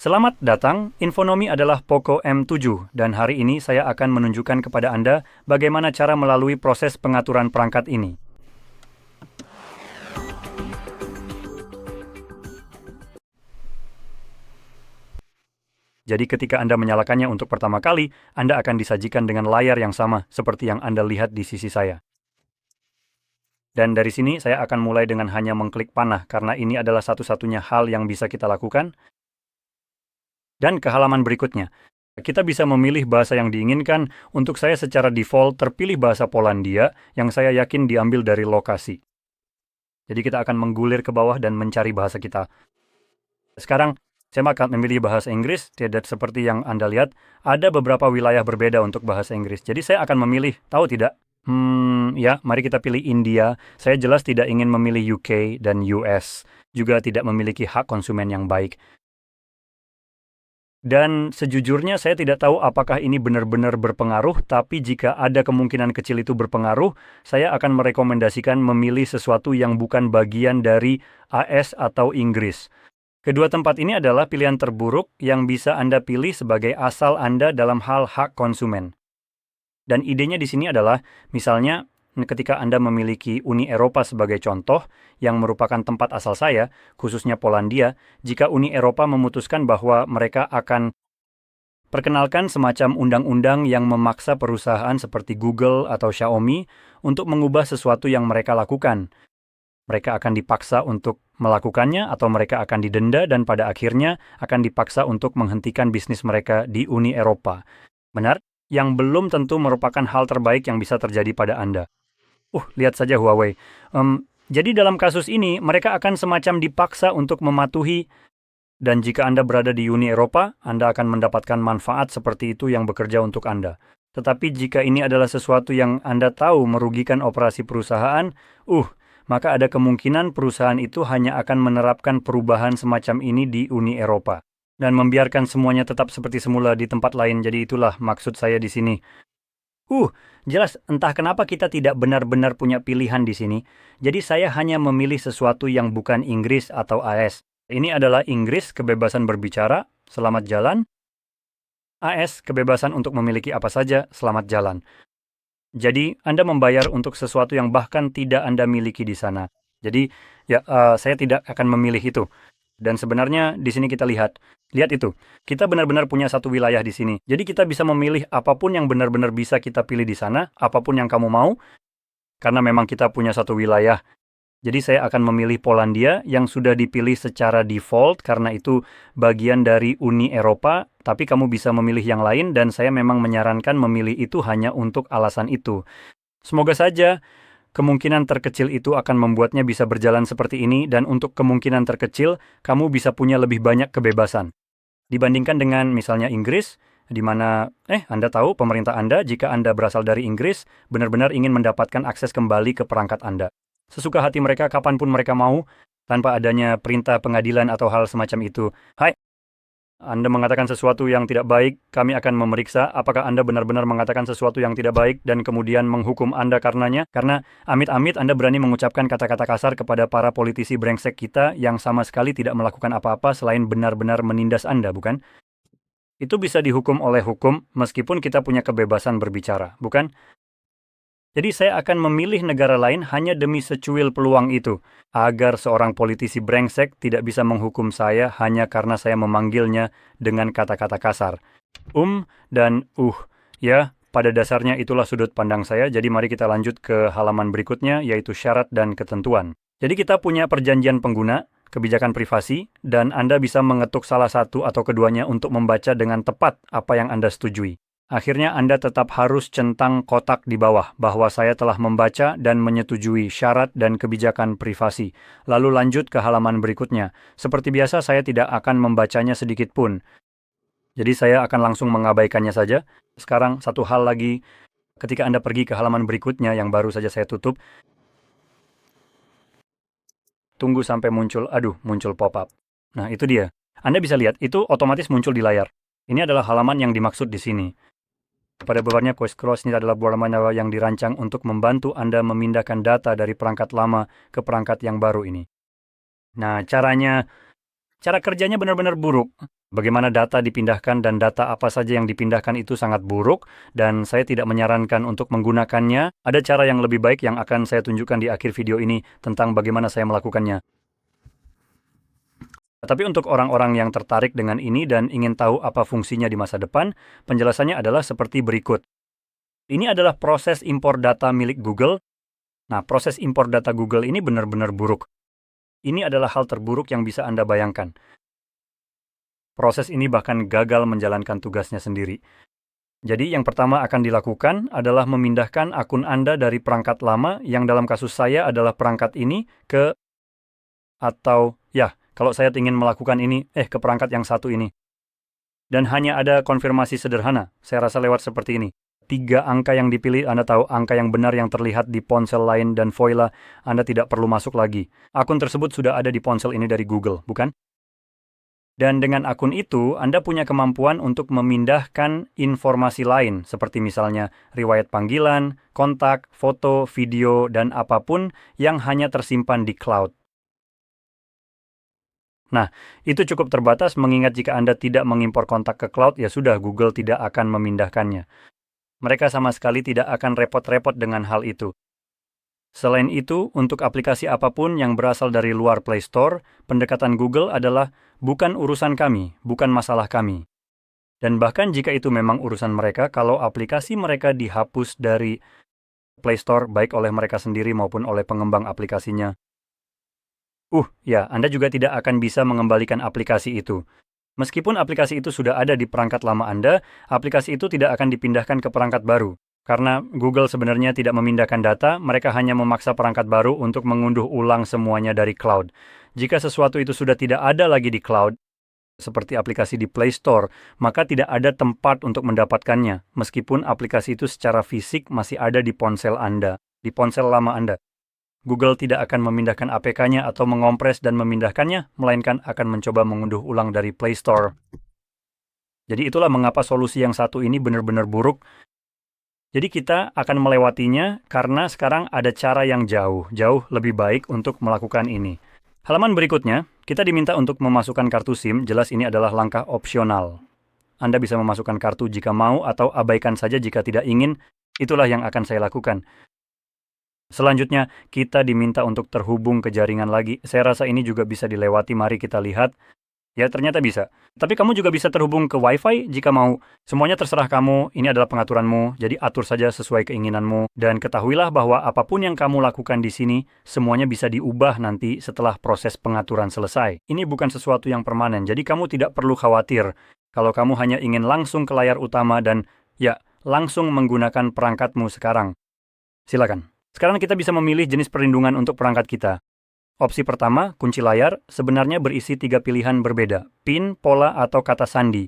Selamat datang, Infonomi adalah Poco M7 dan hari ini saya akan menunjukkan kepada Anda bagaimana cara melalui proses pengaturan perangkat ini. Jadi ketika Anda menyalakannya untuk pertama kali, Anda akan disajikan dengan layar yang sama seperti yang Anda lihat di sisi saya. Dan dari sini saya akan mulai dengan hanya mengklik panah karena ini adalah satu-satunya hal yang bisa kita lakukan. Dan ke halaman berikutnya, kita bisa memilih bahasa yang diinginkan. Untuk saya secara default terpilih bahasa Polandia yang saya yakin diambil dari lokasi. Jadi kita akan menggulir ke bawah dan mencari bahasa kita. Sekarang saya akan memilih bahasa Inggris. Tidak seperti yang Anda lihat, ada beberapa wilayah berbeda untuk bahasa Inggris. Jadi saya akan memilih, tahu tidak? Ya, mari kita pilih India. Saya jelas tidak ingin memilih UK dan US. Juga tidak memiliki hak konsumen yang baik. Dan sejujurnya saya tidak tahu apakah ini benar-benar berpengaruh, tapi jika ada kemungkinan kecil itu berpengaruh, saya akan merekomendasikan memilih sesuatu yang bukan bagian dari AS atau Inggris. Kedua tempat ini adalah pilihan terburuk yang bisa Anda pilih sebagai asal Anda dalam hal hak konsumen. Dan idenya di sini adalah, misalnya, ketika Anda memiliki Uni Eropa sebagai contoh, yang merupakan tempat asal saya, khususnya Polandia, jika Uni Eropa memutuskan bahwa mereka akan perkenalkan semacam undang-undang yang memaksa perusahaan seperti Google atau Xiaomi untuk mengubah sesuatu yang mereka lakukan. Mereka akan dipaksa untuk melakukannya atau mereka akan didenda dan pada akhirnya akan dipaksa untuk menghentikan bisnis mereka di Uni Eropa. Benar? Yang belum tentu merupakan hal terbaik yang bisa terjadi pada Anda. Lihat saja Huawei. Jadi dalam kasus ini, mereka akan semacam dipaksa untuk mematuhi, dan jika Anda berada di Uni Eropa, Anda akan mendapatkan manfaat seperti itu yang bekerja untuk Anda. Tetapi jika ini adalah sesuatu yang Anda tahu merugikan operasi perusahaan, maka ada kemungkinan perusahaan itu hanya akan menerapkan perubahan semacam ini di Uni Eropa dan membiarkan semuanya tetap seperti semula di tempat lain. Jadi itulah maksud saya di sini. Jelas entah kenapa kita tidak benar-benar punya pilihan di sini. Jadi saya hanya memilih sesuatu yang bukan Inggris atau AS. Ini adalah Inggris, kebebasan berbicara, selamat jalan. AS, kebebasan untuk memiliki apa saja, selamat jalan. Jadi Anda membayar untuk sesuatu yang bahkan tidak Anda miliki di sana. Jadi saya tidak akan memilih itu. Dan sebenarnya di sini kita lihat itu. Kita benar-benar punya satu wilayah di sini. Jadi kita bisa memilih apapun yang benar-benar bisa kita pilih di sana, apapun yang kamu mau, karena memang kita punya satu wilayah. Jadi saya akan memilih Polandia yang sudah dipilih secara default karena itu bagian dari Uni Eropa, tapi kamu bisa memilih yang lain dan saya memang menyarankan memilih itu hanya untuk alasan itu. Semoga saja kemungkinan terkecil itu akan membuatnya bisa berjalan seperti ini, dan untuk kemungkinan terkecil, kamu bisa punya lebih banyak kebebasan. Dibandingkan dengan misalnya Inggris, di mana, Anda tahu pemerintah Anda, jika Anda berasal dari Inggris, benar-benar ingin mendapatkan akses kembali ke perangkat Anda. Sesuka hati mereka, kapanpun mereka mau, tanpa adanya perintah pengadilan atau hal semacam itu. Hai, Anda mengatakan sesuatu yang tidak baik, kami akan memeriksa apakah Anda benar-benar mengatakan sesuatu yang tidak baik dan kemudian menghukum Anda karenanya. Karena amit-amit Anda berani mengucapkan kata-kata kasar kepada para politisi brengsek kita yang sama sekali tidak melakukan apa-apa selain benar-benar menindas Anda, bukan? Itu bisa dihukum oleh hukum meskipun kita punya kebebasan berbicara, bukan? Jadi saya akan memilih negara lain hanya demi secuil peluang itu, agar seorang politisi brengsek tidak bisa menghukum saya hanya karena saya memanggilnya dengan kata-kata kasar. Dan ya, pada dasarnya itulah sudut pandang saya. Jadi mari kita lanjut ke halaman berikutnya, yaitu syarat dan ketentuan. Jadi kita punya perjanjian pengguna, kebijakan privasi, dan Anda bisa mengetuk salah satu atau keduanya untuk membaca dengan tepat apa yang Anda setujui. Akhirnya Anda tetap harus centang kotak di bawah bahwa saya telah membaca dan menyetujui syarat dan kebijakan privasi. Lalu lanjut ke halaman berikutnya. Seperti biasa saya tidak akan membacanya sedikit pun. Jadi saya akan langsung mengabaikannya saja. Sekarang satu hal lagi, ketika Anda pergi ke halaman berikutnya yang baru saja saya tutup, tunggu sampai muncul pop-up. Nah itu dia. Anda bisa lihat, itu otomatis muncul di layar. Ini adalah halaman yang dimaksud di sini. Pada bawahnya Quest Cross ini adalah halaman yang dirancang untuk membantu Anda memindahkan data dari perangkat lama ke perangkat yang baru ini. Nah, caranya Cara kerjanya benar-benar buruk. Bagaimana data dipindahkan dan data apa saja yang dipindahkan itu sangat buruk, dan saya tidak menyarankan untuk menggunakannya. Ada cara yang lebih baik yang akan saya tunjukkan di akhir video ini tentang bagaimana saya melakukannya. Tapi untuk orang-orang yang tertarik dengan ini dan ingin tahu apa fungsinya di masa depan, penjelasannya adalah seperti berikut. Ini adalah proses impor data milik Google. Nah, proses impor data Google ini benar-benar buruk. Ini adalah hal terburuk yang bisa Anda bayangkan. Proses ini bahkan gagal menjalankan tugasnya sendiri. Jadi yang pertama akan dilakukan adalah memindahkan akun Anda dari perangkat lama, yang dalam kasus saya adalah perangkat ini, kalau saya ingin melakukan ini, ke perangkat yang satu ini. Dan hanya ada konfirmasi sederhana, saya rasa lewat seperti ini. 3 angka yang dipilih, Anda tahu angka yang benar yang terlihat di ponsel lain dan Voila, Anda tidak perlu masuk lagi. Akun tersebut sudah ada di ponsel ini dari Google, bukan? Dan dengan akun itu, Anda punya kemampuan untuk memindahkan informasi lain, seperti misalnya riwayat panggilan, kontak, foto, video, dan apapun yang hanya tersimpan di cloud. Nah, itu cukup terbatas mengingat jika Anda tidak mengimpor kontak ke cloud, ya sudah, Google tidak akan memindahkannya. Mereka sama sekali tidak akan repot-repot dengan hal itu. Selain itu, untuk aplikasi apapun yang berasal dari luar Play Store, pendekatan Google adalah bukan urusan kami, bukan masalah kami. Dan bahkan jika itu memang urusan mereka, kalau aplikasi mereka dihapus dari Play Store, baik oleh mereka sendiri maupun oleh pengembang aplikasinya, Anda juga tidak akan bisa mengembalikan aplikasi itu. Meskipun aplikasi itu sudah ada di perangkat lama Anda, aplikasi itu tidak akan dipindahkan ke perangkat baru. Karena Google sebenarnya tidak memindahkan data, mereka hanya memaksa perangkat baru untuk mengunduh ulang semuanya dari cloud. Jika sesuatu itu sudah tidak ada lagi di cloud, seperti aplikasi di Play Store, maka tidak ada tempat untuk mendapatkannya, meskipun aplikasi itu secara fisik masih ada di ponsel Anda, di ponsel lama Anda. Google tidak akan memindahkan APK-nya atau mengompres dan memindahkannya, melainkan akan mencoba mengunduh ulang dari Play Store. Jadi itulah mengapa solusi yang satu ini benar-benar buruk. Jadi kita akan melewatinya karena sekarang ada cara yang jauh lebih baik untuk melakukan ini. Halaman berikutnya, kita diminta untuk memasukkan kartu SIM, jelas ini adalah langkah opsional. Anda bisa memasukkan kartu jika mau atau abaikan saja jika tidak ingin, itulah yang akan saya lakukan. Selanjutnya, kita diminta untuk terhubung ke jaringan lagi. Saya rasa ini juga bisa dilewati, mari kita lihat. Ya, ternyata bisa. Tapi kamu juga bisa terhubung ke Wi-Fi jika mau. Semuanya terserah kamu, ini adalah pengaturanmu, jadi atur saja sesuai keinginanmu. Dan ketahuilah bahwa apapun yang kamu lakukan di sini, semuanya bisa diubah nanti setelah proses pengaturan selesai. Ini bukan sesuatu yang permanen, jadi kamu tidak perlu khawatir. Kalau kamu hanya ingin langsung ke layar utama dan, langsung menggunakan perangkatmu sekarang. Silakan. Sekarang kita bisa memilih jenis perlindungan untuk perangkat kita. Opsi pertama, kunci layar, sebenarnya berisi 3 pilihan berbeda, PIN, pola, atau kata sandi.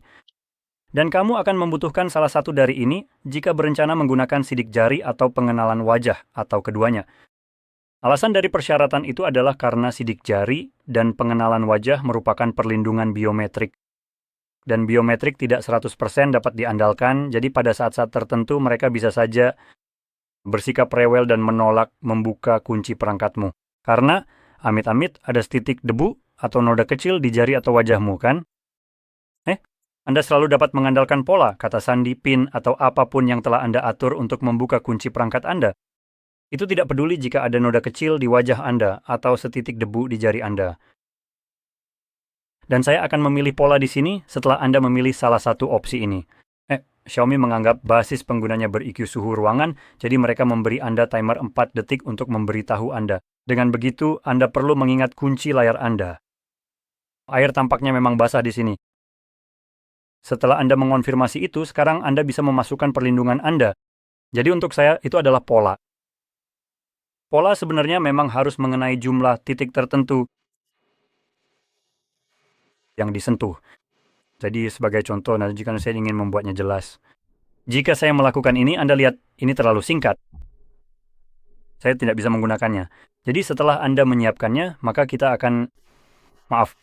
Dan kamu akan membutuhkan salah satu dari ini jika berencana menggunakan sidik jari atau pengenalan wajah, atau keduanya. Alasan dari persyaratan itu adalah karena sidik jari dan pengenalan wajah merupakan perlindungan biometrik. Dan biometrik tidak 100% dapat diandalkan, jadi pada saat-saat tertentu mereka bisa saja bersikap rewel dan menolak membuka kunci perangkatmu. Karena, amit-amit ada setitik debu atau noda kecil di jari atau wajahmu, kan? Anda selalu dapat mengandalkan pola, kata sandi, PIN, atau apapun yang telah Anda atur untuk membuka kunci perangkat Anda. Itu tidak peduli jika ada noda kecil di wajah Anda atau setitik debu di jari Anda. Dan saya akan memilih pola di sini setelah Anda memilih salah satu opsi ini. Xiaomi menganggap basis penggunanya ber-EQ suhu ruangan, jadi mereka memberi Anda timer 4 detik untuk memberitahu Anda. Dengan begitu, Anda perlu mengingat kunci layar Anda. Air tampaknya memang basah di sini. Setelah Anda mengonfirmasi itu, sekarang Anda bisa memasukkan perlindungan Anda. Jadi untuk saya, itu adalah pola. Pola sebenarnya memang harus mengenai jumlah titik tertentu yang disentuh. Jadi sebagai contoh, jika saya ingin membuatnya jelas. Jika saya melakukan ini, Anda lihat, ini terlalu singkat. Saya tidak bisa menggunakannya. Jadi setelah Anda menyiapkannya, maka kita akan,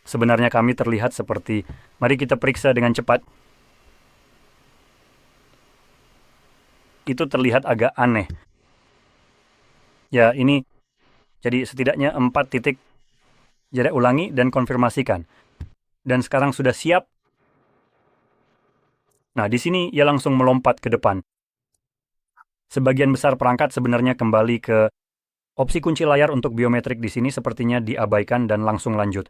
sebenarnya kami terlihat seperti, mari kita periksa dengan cepat. Itu terlihat agak aneh. Ya, ini, jadi setidaknya 4 titik. Jadi ulangi dan konfirmasikan. dan sekarang sudah siap. Nah, di sini ia langsung melompat ke depan. Sebagian besar perangkat sebenarnya kembali ke opsi kunci layar untuk biometrik di sini sepertinya diabaikan dan langsung lanjut.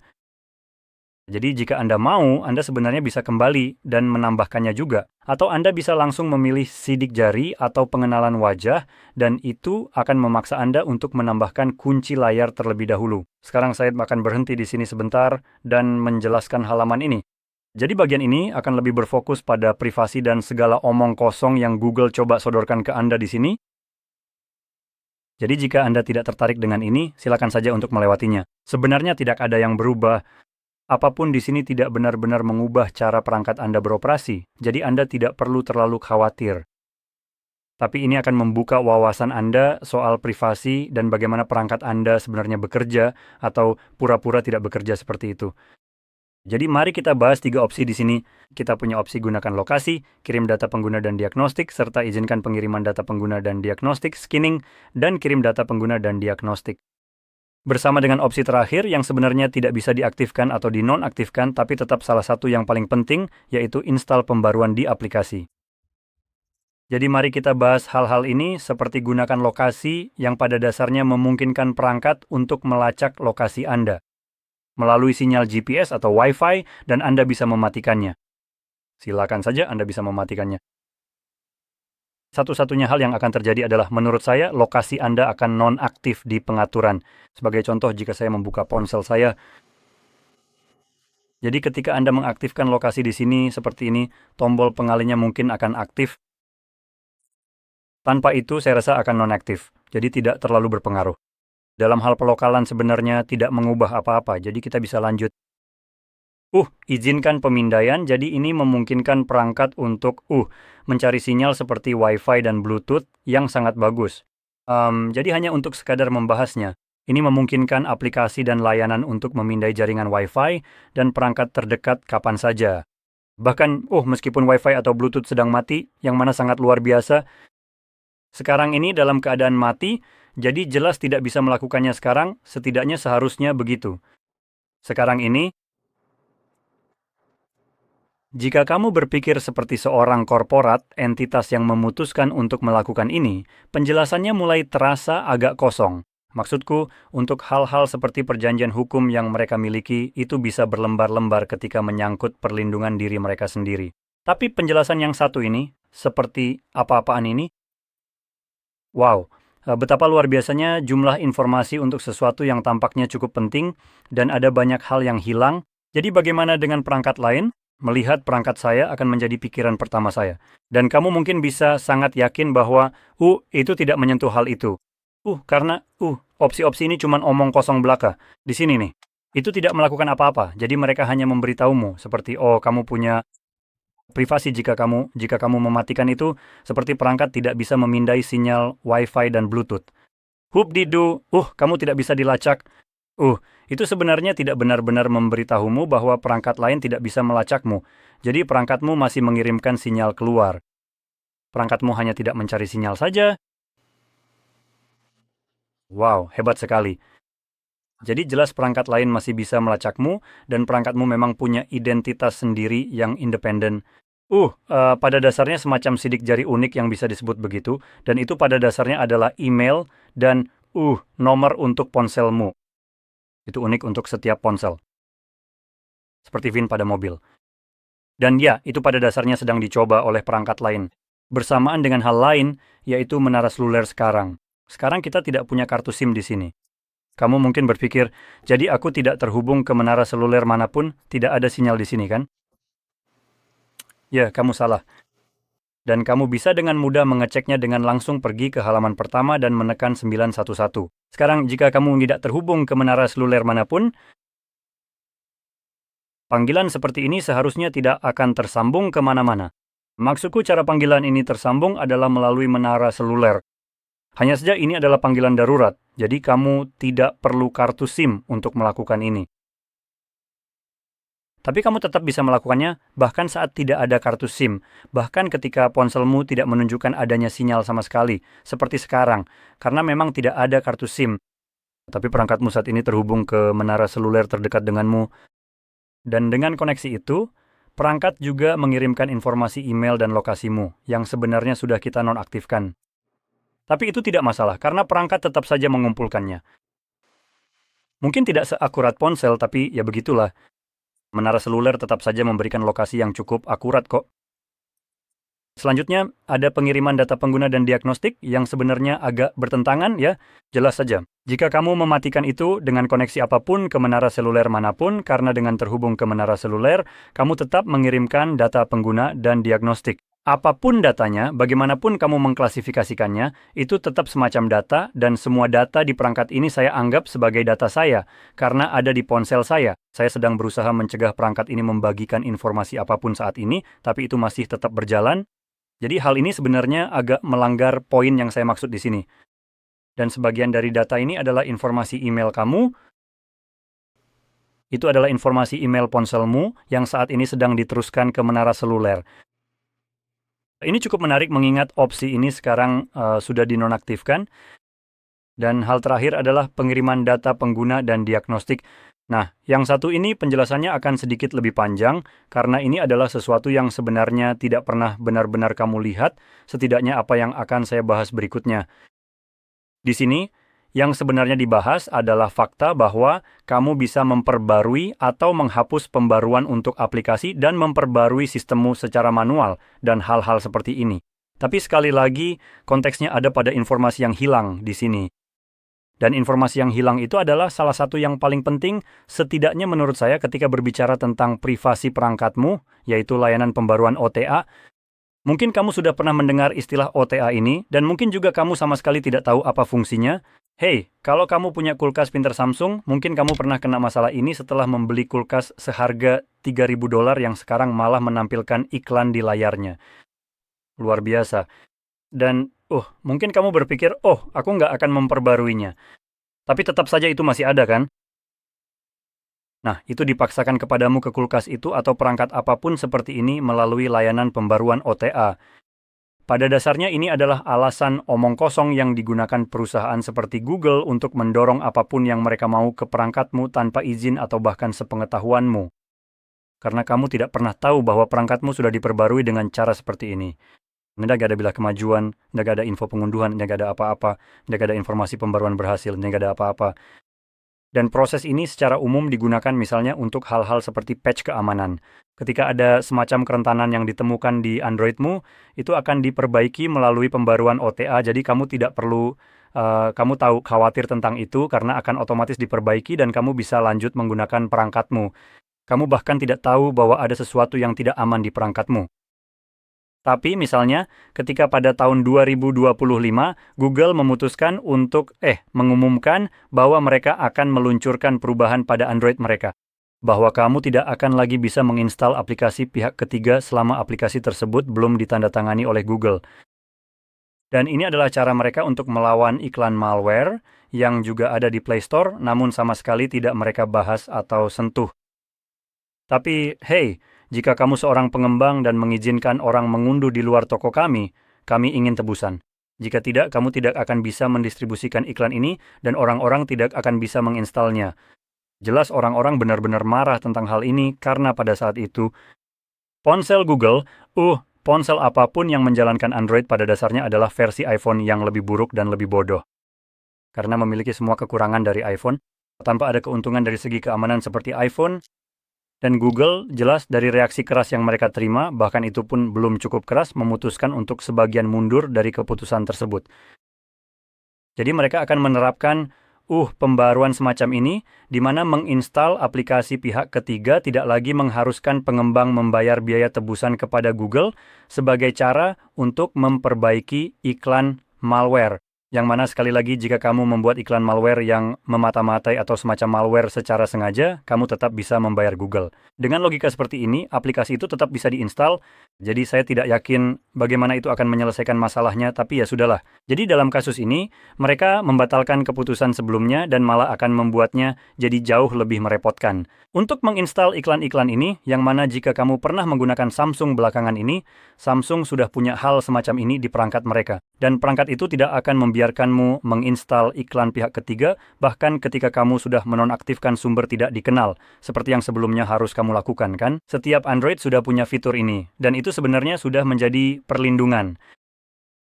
Jadi jika Anda mau, Anda sebenarnya bisa kembali dan menambahkannya juga. Atau Anda bisa langsung memilih sidik jari atau pengenalan wajah, dan itu akan memaksa Anda untuk menambahkan kunci layar terlebih dahulu. Sekarang saya akan berhenti di sini sebentar dan menjelaskan halaman ini. Jadi bagian ini akan lebih berfokus pada privasi dan segala omong kosong yang Google coba sodorkan ke Anda di sini. Jadi jika Anda tidak tertarik dengan ini, silakan saja untuk melewatinya. Sebenarnya tidak ada yang berubah. Apapun di sini tidak benar-benar mengubah cara perangkat Anda beroperasi, jadi Anda tidak perlu terlalu khawatir. Tapi ini akan membuka wawasan Anda soal privasi dan bagaimana perangkat Anda sebenarnya bekerja atau pura-pura tidak bekerja seperti itu. Jadi mari kita bahas 3 opsi di sini. Kita punya opsi gunakan lokasi, kirim data pengguna dan diagnostik, serta izinkan pengiriman data pengguna dan diagnostik, skinning, dan kirim data pengguna dan diagnostik. Bersama dengan opsi terakhir yang sebenarnya tidak bisa diaktifkan atau dinonaktifkan, tapi tetap salah satu yang paling penting, yaitu install pembaruan di aplikasi. Jadi mari kita bahas hal-hal ini seperti gunakan lokasi yang pada dasarnya memungkinkan perangkat untuk melacak lokasi Anda melalui sinyal GPS atau Wi-Fi, dan Anda bisa mematikannya. Silakan saja Anda bisa mematikannya. Satu-satunya hal yang akan terjadi adalah menurut saya lokasi Anda akan non-aktif di pengaturan. Sebagai contoh, jika saya membuka ponsel saya, jadi ketika Anda mengaktifkan lokasi di sini seperti ini, tombol pengalinya mungkin akan aktif. Tanpa itu saya rasa akan non-aktif, jadi tidak terlalu berpengaruh. Dalam hal pelokalan sebenarnya tidak mengubah apa-apa, jadi kita bisa lanjut. Izinkan pemindaian, jadi ini memungkinkan perangkat untuk mencari sinyal seperti Wi-Fi dan Bluetooth yang sangat bagus. Jadi hanya untuk sekadar membahasnya, ini memungkinkan aplikasi dan layanan untuk memindai jaringan Wi-Fi dan perangkat terdekat kapan saja. Bahkan, meskipun Wi-Fi atau Bluetooth sedang mati, yang mana sangat luar biasa, sekarang ini dalam keadaan mati, jadi jelas tidak bisa melakukannya sekarang, setidaknya seharusnya begitu. Sekarang ini, jika kamu berpikir seperti seorang korporat, entitas yang memutuskan untuk melakukan ini, penjelasannya mulai terasa agak kosong. Maksudku, untuk hal-hal seperti perjanjian hukum yang mereka miliki, itu bisa berlembar-lembar ketika menyangkut perlindungan diri mereka sendiri. Tapi penjelasan yang satu ini, seperti apa-apaan ini, wow, betapa luar biasanya jumlah informasi untuk sesuatu yang tampaknya cukup penting, dan ada banyak hal yang hilang. Jadi bagaimana dengan perangkat lain? Melihat perangkat saya akan menjadi pikiran pertama saya. Dan kamu mungkin bisa sangat yakin bahwa, itu tidak menyentuh hal itu. Karena, opsi-opsi ini cuma omong kosong belaka. Di sini nih, itu tidak melakukan apa-apa. Jadi mereka hanya memberitahumu, seperti, kamu punya privasi jika kamu mematikan itu, seperti perangkat tidak bisa memindai sinyal Wi-Fi dan Bluetooth. Kamu tidak bisa dilacak. Itu sebenarnya tidak benar-benar memberitahumu bahwa perangkat lain tidak bisa melacakmu. Jadi perangkatmu masih mengirimkan sinyal keluar. Perangkatmu hanya tidak mencari sinyal saja. Wow, hebat sekali. Jadi jelas perangkat lain masih bisa melacakmu, dan perangkatmu memang punya identitas sendiri yang independen. Pada dasarnya semacam sidik jari unik yang bisa disebut begitu, dan itu pada dasarnya adalah email dan nomor untuk ponselmu. Itu unik untuk setiap ponsel. Seperti VIN pada mobil. Dan ya, itu pada dasarnya sedang dicoba oleh perangkat lain. Bersamaan dengan hal lain, yaitu menara seluler sekarang. Sekarang kita tidak punya kartu SIM di sini. Kamu mungkin berpikir, jadi aku tidak terhubung ke menara seluler manapun, tidak ada sinyal di sini kan? Ya, kamu salah. Dan kamu bisa dengan mudah mengeceknya dengan langsung pergi ke halaman pertama dan menekan 911. Sekarang, jika kamu tidak terhubung ke menara seluler manapun, panggilan seperti ini seharusnya tidak akan tersambung ke mana-mana. Maksudku cara panggilan ini tersambung adalah melalui menara seluler. Hanya saja ini adalah panggilan darurat, jadi kamu tidak perlu kartu SIM untuk melakukan ini. Tapi kamu tetap bisa melakukannya bahkan saat tidak ada kartu SIM, bahkan ketika ponselmu tidak menunjukkan adanya sinyal sama sekali, seperti sekarang, karena memang tidak ada kartu SIM. Tapi perangkatmu saat ini terhubung ke menara seluler terdekat denganmu. Dan dengan koneksi itu, perangkat juga mengirimkan informasi email dan lokasimu yang sebenarnya sudah kita nonaktifkan. Tapi itu tidak masalah, karena perangkat tetap saja mengumpulkannya. Mungkin tidak seakurat ponsel, tapi ya begitulah. Menara seluler tetap saja memberikan lokasi yang cukup akurat kok. Selanjutnya, ada pengiriman data pengguna dan diagnostik yang sebenarnya agak bertentangan ya. Jelas saja, jika kamu mematikan itu dengan koneksi apapun ke menara seluler manapun, karena dengan terhubung ke menara seluler, kamu tetap mengirimkan data pengguna dan diagnostik. Apapun datanya, bagaimanapun kamu mengklasifikasikannya, itu tetap semacam data, dan semua data di perangkat ini saya anggap sebagai data saya, karena ada di ponsel saya. Saya sedang berusaha mencegah perangkat ini membagikan informasi apapun saat ini, tapi itu masih tetap berjalan. Jadi hal ini sebenarnya agak melanggar poin yang saya maksud di sini. Dan sebagian dari data ini adalah informasi email kamu. Itu adalah informasi email ponselmu yang saat ini sedang diteruskan ke menara seluler. Ini cukup menarik mengingat opsi ini sekarang sudah dinonaktifkan. Dan hal terakhir adalah pengiriman data pengguna dan diagnostik. Nah, yang satu ini penjelasannya akan sedikit lebih panjang, karena ini adalah sesuatu yang sebenarnya tidak pernah benar-benar kamu lihat, setidaknya apa yang akan saya bahas berikutnya. Di sini, yang sebenarnya dibahas adalah fakta bahwa kamu bisa memperbarui atau menghapus pembaruan untuk aplikasi dan memperbarui sistemmu secara manual, dan hal-hal seperti ini. Tapi sekali lagi, konteksnya ada pada informasi yang hilang di sini. Dan informasi yang hilang itu adalah salah satu yang paling penting, setidaknya menurut saya ketika berbicara tentang privasi perangkatmu, yaitu layanan pembaruan OTA. Mungkin kamu sudah pernah mendengar istilah OTA ini, dan mungkin juga kamu sama sekali tidak tahu apa fungsinya. Hey, kalau kamu punya kulkas pintar Samsung, mungkin kamu pernah kena masalah ini setelah membeli kulkas seharga $3.000 yang sekarang malah menampilkan iklan di layarnya. Luar biasa. Dan, mungkin kamu berpikir, aku nggak akan memperbaruinya. Tapi tetap saja itu masih ada kan? Nah, itu dipaksakan kepadamu ke kulkas itu atau perangkat apapun seperti ini melalui layanan pembaruan OTA. Pada dasarnya ini adalah alasan omong kosong yang digunakan perusahaan seperti Google untuk mendorong apapun yang mereka mau ke perangkatmu tanpa izin atau bahkan sepengetahuanmu. Karena kamu tidak pernah tahu bahwa perangkatmu sudah diperbarui dengan cara seperti ini. Nggak ada bilah kemajuan, nggak ada info pengunduhan, nggak ada apa-apa, nggak ada informasi pembaruan berhasil, nggak ada apa-apa. Dan proses ini secara umum digunakan misalnya untuk hal-hal seperti patch keamanan. Ketika ada semacam kerentanan yang ditemukan di Androidmu, itu akan diperbaiki melalui pembaruan OTA, jadi kamu tidak perlu kamu tahu khawatir tentang itu karena akan otomatis diperbaiki dan kamu bisa lanjut menggunakan perangkatmu. Kamu bahkan tidak tahu bahwa ada sesuatu yang tidak aman di perangkatmu. Tapi misalnya, ketika pada tahun 2025, Google memutuskan untuk mengumumkan bahwa mereka akan meluncurkan perubahan pada Android mereka. Bahwa kamu tidak akan lagi bisa menginstal aplikasi pihak ketiga selama aplikasi tersebut belum ditandatangani oleh Google. Dan ini adalah cara mereka untuk melawan iklan malware yang juga ada di Play Store, namun sama sekali tidak mereka bahas atau sentuh. Tapi, hey, jika kamu seorang pengembang dan mengizinkan orang mengunduh di luar toko kami ingin tebusan. Jika tidak, kamu tidak akan bisa mendistribusikan iklan ini dan orang-orang tidak akan bisa menginstalnya. Jelas orang-orang benar-benar marah tentang hal ini karena pada saat itu, ponsel Google, ponsel apapun yang menjalankan Android pada dasarnya adalah versi iPhone yang lebih buruk dan lebih bodoh. Karena memiliki semua kekurangan dari iPhone, tanpa ada keuntungan dari segi keamanan seperti iPhone. Dan Google, jelas dari reaksi keras yang mereka terima, bahkan itu pun belum cukup keras, memutuskan untuk sebagian mundur dari keputusan tersebut. Jadi mereka akan menerapkan pembaruan semacam ini, di mana menginstal aplikasi pihak ketiga tidak lagi mengharuskan pengembang membayar biaya tebusan kepada Google sebagai cara untuk memperbaiki iklan malware. Yang mana sekali lagi jika kamu membuat iklan malware yang memata-matai atau semacam malware secara sengaja, kamu tetap bisa membayar Google. Dengan logika seperti ini, aplikasi itu tetap bisa diinstal. Jadi saya tidak yakin bagaimana itu akan menyelesaikan masalahnya, tapi ya sudahlah. Jadi dalam kasus ini, mereka membatalkan keputusan sebelumnya dan malah akan membuatnya jadi jauh lebih merepotkan. Untuk menginstal iklan-iklan ini, yang mana jika kamu pernah menggunakan Samsung belakangan ini, Samsung sudah punya hal semacam ini di perangkat mereka. Dan perangkat itu tidak akan membiarkanmu menginstal iklan pihak ketiga, bahkan ketika kamu sudah menonaktifkan sumber tidak dikenal, seperti yang sebelumnya harus kamu lakukan, kan? Setiap Android sudah punya fitur ini, dan itu sebenarnya sudah menjadi perlindungan.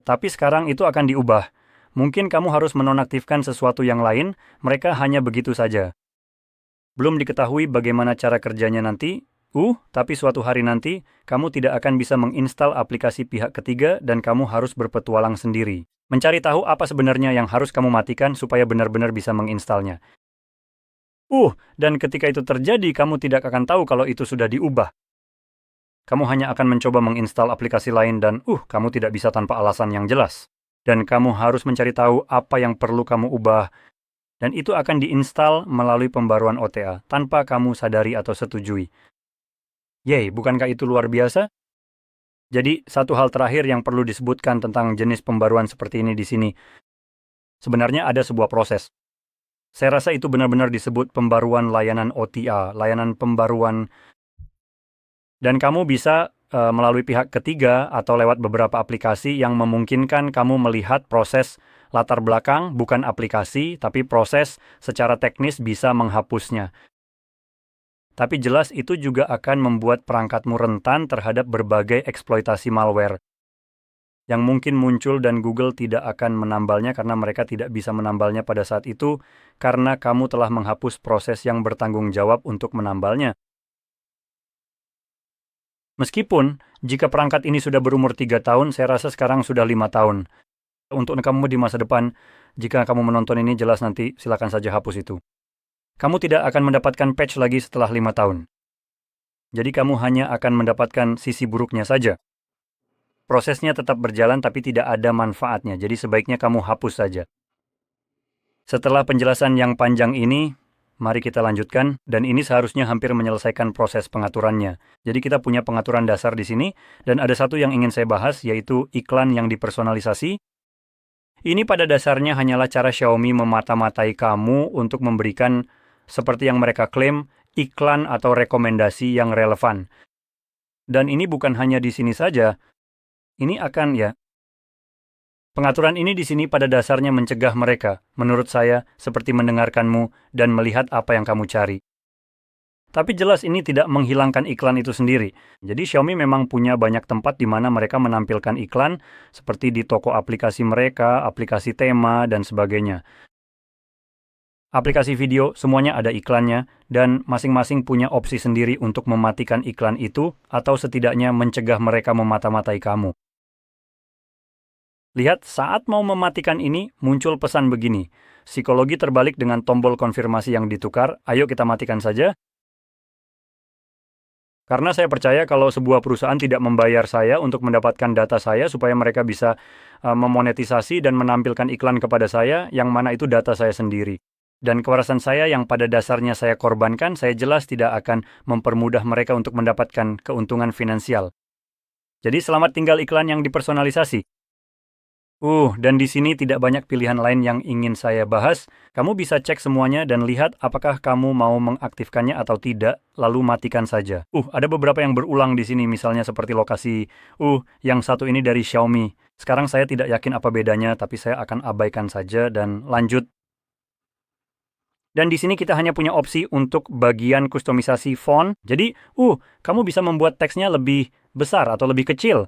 Tapi sekarang itu akan diubah. Mungkin kamu harus menonaktifkan sesuatu yang lain, mereka hanya begitu saja. Belum diketahui bagaimana cara kerjanya nanti, tapi suatu hari nanti, kamu tidak akan bisa menginstal aplikasi pihak ketiga dan kamu harus berpetualang sendiri. Mencari tahu apa sebenarnya yang harus kamu matikan supaya benar-benar bisa menginstalnya. Dan ketika itu terjadi, kamu tidak akan tahu kalau itu sudah diubah. Kamu hanya akan mencoba menginstal aplikasi lain dan kamu tidak bisa tanpa alasan yang jelas. Dan kamu harus mencari tahu apa yang perlu kamu ubah. Dan itu akan diinstal melalui pembaruan OTA tanpa kamu sadari atau setujui. Yeay, bukankah itu luar biasa? Jadi, satu hal terakhir yang perlu disebutkan tentang jenis pembaruan seperti ini di sini. Sebenarnya ada sebuah proses. Saya rasa itu benar-benar disebut pembaruan layanan OTA, layanan pembaruan. Dan kamu bisa melalui pihak ketiga atau lewat beberapa aplikasi yang memungkinkan kamu melihat proses latar belakang, bukan aplikasi, tapi proses secara teknis bisa menghapusnya. Tapi jelas itu juga akan membuat perangkatmu rentan terhadap berbagai eksploitasi malware yang mungkin muncul dan Google tidak akan menambalnya karena mereka tidak bisa menambalnya pada saat itu karena kamu telah menghapus proses yang bertanggung jawab untuk menambalnya. Meskipun, jika perangkat ini sudah berumur 3 tahun, saya rasa sekarang sudah 5 tahun. Untuk kamu di masa depan, jika kamu menonton ini jelas nanti silakan saja hapus itu. Kamu tidak akan mendapatkan patch lagi setelah 5 tahun. Jadi kamu hanya akan mendapatkan sisi buruknya saja. Prosesnya tetap berjalan tapi tidak ada manfaatnya, jadi sebaiknya kamu hapus saja. Setelah penjelasan yang panjang ini, mari kita lanjutkan, dan ini seharusnya hampir menyelesaikan proses pengaturannya. Jadi kita punya pengaturan dasar di sini, dan ada satu yang ingin saya bahas, yaitu iklan yang dipersonalisasi. Ini pada dasarnya hanyalah cara Xiaomi memata-matai kamu untuk memberikan seperti yang mereka klaim, iklan atau rekomendasi yang relevan. Dan ini bukan hanya di sini saja. Ini akan pengaturan ini di sini pada dasarnya mencegah mereka, menurut saya, seperti mendengarkanmu dan melihat apa yang kamu cari. Tapi jelas ini tidak menghilangkan iklan itu sendiri. Jadi Xiaomi memang punya banyak tempat di mana mereka menampilkan iklan, seperti di toko aplikasi mereka, aplikasi tema, dan sebagainya. Aplikasi video, semuanya ada iklannya, dan masing-masing punya opsi sendiri untuk mematikan iklan itu, atau setidaknya mencegah mereka memata-matai kamu. Lihat, saat mau mematikan ini, muncul pesan begini. Psikologi terbalik dengan tombol konfirmasi yang ditukar, ayo kita matikan saja. Karena saya percaya kalau sebuah perusahaan tidak membayar saya untuk mendapatkan data saya, supaya mereka bisa memonetisasi dan menampilkan iklan kepada saya, yang mana itu data saya sendiri. Dan kewarasan saya yang pada dasarnya saya korbankan, saya jelas tidak akan mempermudah mereka untuk mendapatkan keuntungan finansial. Jadi selamat tinggal iklan yang dipersonalisasi. Dan di sini tidak banyak pilihan lain yang ingin saya bahas. Kamu bisa cek semuanya dan lihat apakah kamu mau mengaktifkannya atau tidak, lalu matikan saja. Ada beberapa yang berulang di sini, misalnya seperti lokasi, yang satu ini dari Xiaomi. Sekarang saya tidak yakin apa bedanya, tapi saya akan abaikan saja dan lanjut. Dan di sini kita hanya punya opsi untuk bagian kustomisasi font. Jadi, kamu bisa membuat teksnya lebih besar atau lebih kecil.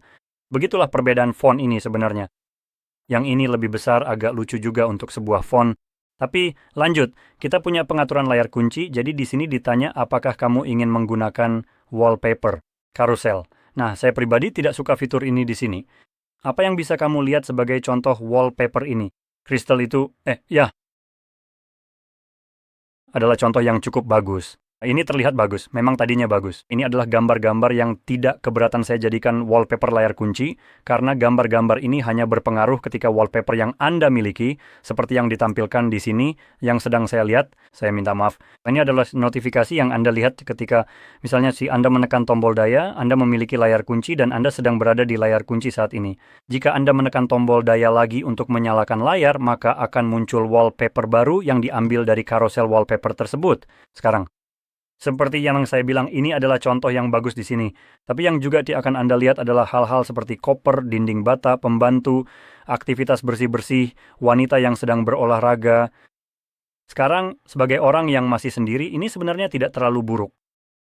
Begitulah perbedaan font ini sebenarnya. Yang ini lebih besar, agak lucu juga untuk sebuah font. Tapi lanjut, kita punya pengaturan layar kunci. Jadi di sini ditanya apakah kamu ingin menggunakan wallpaper, carousel. Nah, saya pribadi tidak suka fitur ini di sini. Apa yang bisa kamu lihat sebagai contoh wallpaper ini? Crystal itu, adalah contoh yang cukup bagus. Ini terlihat bagus, memang tadinya bagus. Ini adalah gambar-gambar yang tidak keberatan saya jadikan wallpaper layar kunci, karena gambar-gambar ini hanya berpengaruh ketika wallpaper yang Anda miliki, seperti yang ditampilkan di sini, yang sedang saya lihat. Saya minta maaf. Ini adalah notifikasi yang Anda lihat ketika, misalnya Anda menekan tombol daya, Anda memiliki layar kunci, dan Anda sedang berada di layar kunci saat ini. Jika Anda menekan tombol daya lagi untuk menyalakan layar, maka akan muncul wallpaper baru yang diambil dari carousel wallpaper tersebut. Sekarang, Seperti yang saya bilang, ini adalah contoh yang bagus di sini. Tapi yang juga akan Anda lihat adalah hal-hal seperti koper, dinding bata, pembantu, aktivitas bersih-bersih, wanita yang sedang berolahraga. Sekarang, sebagai orang yang masih sendiri, ini sebenarnya tidak terlalu buruk.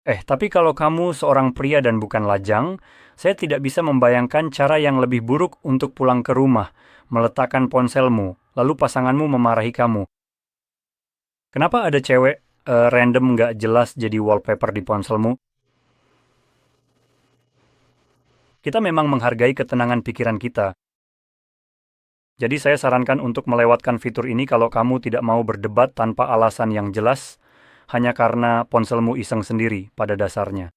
Tapi kalau kamu seorang pria dan bukan lajang, saya tidak bisa membayangkan cara yang lebih buruk untuk pulang ke rumah, meletakkan ponselmu, lalu pasanganmu memarahi kamu. Kenapa ada cewek random nggak jelas jadi wallpaper di ponselmu? Kita memang menghargai ketenangan pikiran kita. Jadi saya sarankan untuk melewatkan fitur ini kalau kamu tidak mau berdebat tanpa alasan yang jelas, hanya karena ponselmu iseng sendiri pada dasarnya.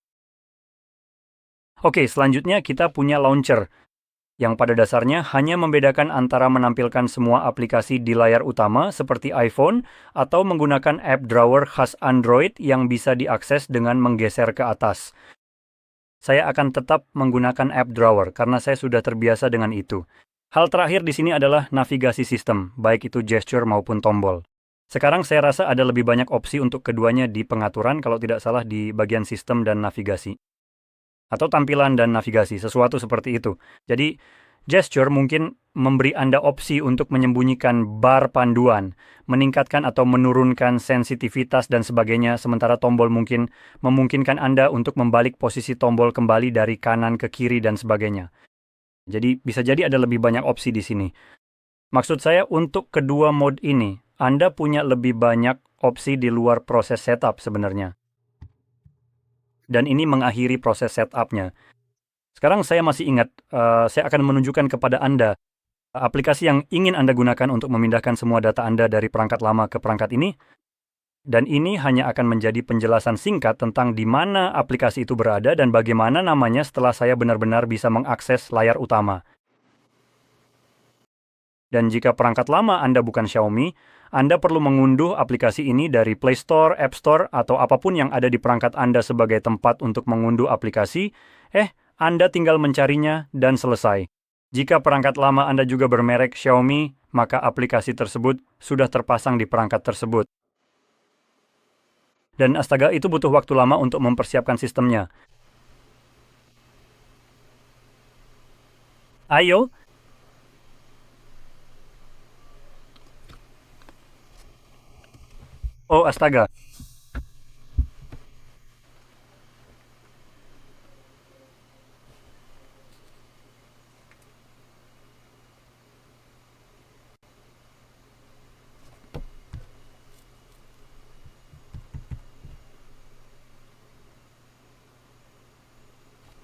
Oke, selanjutnya kita punya launcher, yang pada dasarnya hanya membedakan antara menampilkan semua aplikasi di layar utama seperti iPhone atau menggunakan app drawer khas Android yang bisa diakses dengan menggeser ke atas. Saya akan tetap menggunakan app drawer karena saya sudah terbiasa dengan itu. Hal terakhir di sini adalah navigasi sistem, baik itu gesture maupun tombol. Sekarang saya rasa ada lebih banyak opsi untuk keduanya di pengaturan, kalau tidak salah di bagian sistem dan navigasi. Atau tampilan dan navigasi, sesuatu seperti itu. Jadi, gesture mungkin memberi Anda opsi untuk menyembunyikan bar panduan, meningkatkan atau menurunkan sensitivitas dan sebagainya, sementara tombol mungkin memungkinkan Anda untuk membalik posisi tombol kembali dari kanan ke kiri dan sebagainya. Jadi, bisa jadi ada lebih banyak opsi di sini. Maksud saya, untuk kedua mode ini, Anda punya lebih banyak opsi di luar proses setup sebenarnya. Dan ini mengakhiri proses setup-nya. Sekarang saya masih ingat, saya akan menunjukkan kepada Anda aplikasi yang ingin Anda gunakan untuk memindahkan semua data Anda dari perangkat lama ke perangkat ini. Dan ini hanya akan menjadi penjelasan singkat tentang di mana aplikasi itu berada dan bagaimana namanya setelah saya benar-benar bisa mengakses layar utama. Dan jika perangkat lama Anda bukan Xiaomi, Anda perlu mengunduh aplikasi ini dari Play Store, App Store, atau apapun yang ada di perangkat Anda sebagai tempat untuk mengunduh aplikasi. Anda tinggal mencarinya dan selesai. Jika perangkat lama Anda juga bermerek Xiaomi, maka aplikasi tersebut sudah terpasang di perangkat tersebut. Dan astaga, itu butuh waktu lama untuk mempersiapkan sistemnya. Ayo. Oh, astaga.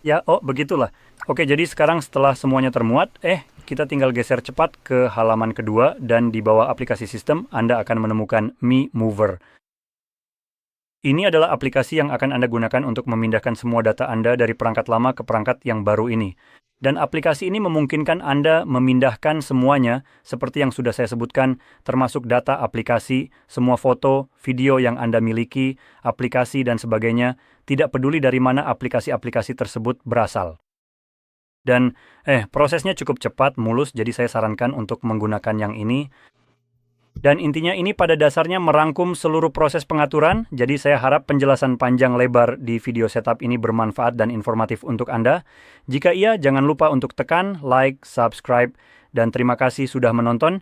Ya, begitulah. Oke, jadi sekarang setelah semuanya termuat, kita tinggal geser cepat ke halaman kedua dan di bawah aplikasi sistem, Anda akan menemukan Mi Mover. Ini adalah aplikasi yang akan Anda gunakan untuk memindahkan semua data Anda dari perangkat lama ke perangkat yang baru ini. Dan aplikasi ini memungkinkan Anda memindahkan semuanya, seperti yang sudah saya sebutkan, termasuk data aplikasi, semua foto, video yang Anda miliki, aplikasi, dan sebagainya, tidak peduli dari mana aplikasi-aplikasi tersebut berasal. Dan prosesnya cukup cepat, mulus, jadi saya sarankan untuk menggunakan yang ini. Dan intinya ini pada dasarnya merangkum seluruh proses pengaturan, jadi saya harap penjelasan panjang lebar di video setup ini bermanfaat dan informatif untuk Anda. Jika iya, jangan lupa untuk tekan like, subscribe, dan terima kasih sudah menonton.